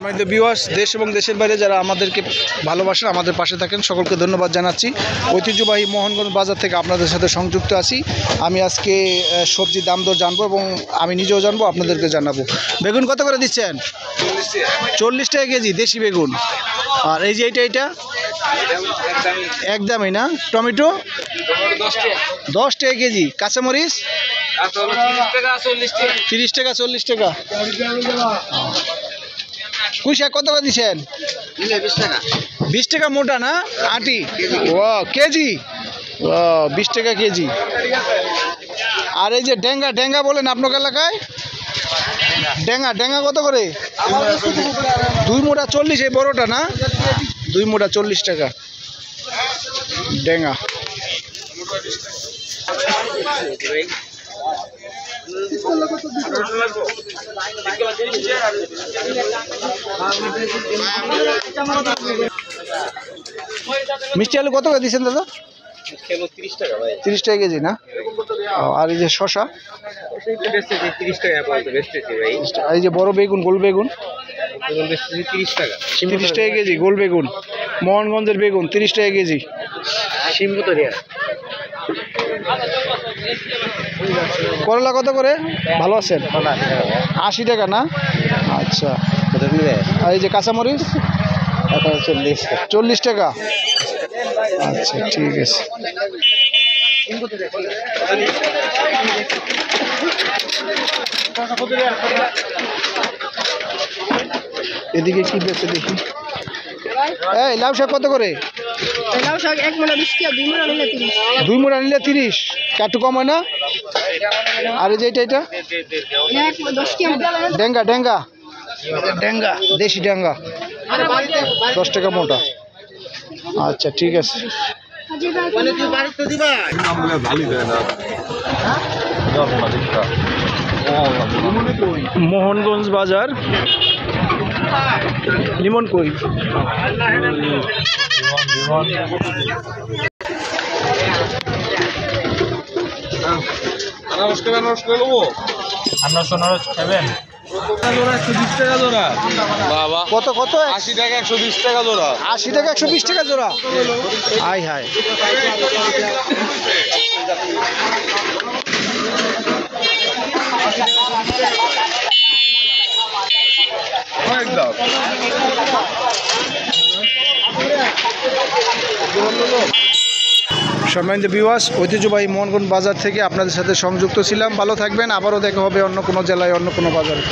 আমাদের ভিউয়ার্স দেশ এবং দেশের বাইরে যারা আমাদেরকে ভালোবাসেন, আমাদের পাশে থাকেন, সকলকে ধন্যবাদ জানাচ্ছি। ঐতিহ্যবাহী মোহনগঞ্জ বাজার থেকে আপনাদের সাথে সংযুক্ত আছি। আমি আজকে সবজির দাম দর জানবো এবং আমি নিজেও জানবো, আপনাদেরকে জানাবো। বেগুন কত করে দিচ্ছেন? 40 টাকা কেজি দেশি বেগুন। আর এই যে এটা একদমই না। টমেটো 10 টাকা কেজি। কাঁচামরিচ 30 টাকা 40 টাকা। পুঁই শাক কত করে দিচ্ছেন? 20 টাকা মোটা না আটি? ও কেজি, ও 20 টাকা কেজি। আর এই যে ডেঙ্গা বলেন আপনার এলাকায়? ডেঙ্গা কত করে? 2 মোটা 40। এই বড়টা না? 2 মোটা 40 টাকা ডেঙ্গা। মিষ্টি আলু কত করে দিচ্ছেন দাদা? 30 টাকা কেজি না? আর এই যে শশা? 30 টাকা। এই যে বড় বেগুন, গোল বেগুন 30 টাকা। 30 টাকা কেজি গোল বেগুন। মোহনগঞ্জের বেগুন 30 টাকা কেজি। করলা কত করে? ভালো আছেন? 80 টাকা না? আচ্ছা। আর এই যে কাঁচামরিচ 40 টাকা। আচ্ছা ঠিক আছে। এদিকে কি বেচে দেখি। এই লাউ শাক কত করে? লাউ শাক 1 মোটা 20 টাকা, 2 মোটা নিলে 30। 2 মোটা নিলে 30। একটু কম হয় না? আর এই যে এটা 10 টাকা। ডেঙ্গা দেশি ডেঙ্গা 10 টাকা মোটা। আচ্ছা ঠিক আছে। মোহনগঞ্জ বাজার। লিমন কই? কত 80 টাকা 120 টাকা জোড়া। 80 টাকা 120 টাকা জোড়া। High high. সম্মানিত ভিউয়ার্স, ঐতিহ্যবাহী মোহনগঞ্জ বাজার থেকে আপনাদের সাথে সংযুক্ত ছিলাম। ভালো থাকবেন। আবারও দেখা হবে অন্য কোনো জেলায়, অন্য কোনো বাজারে।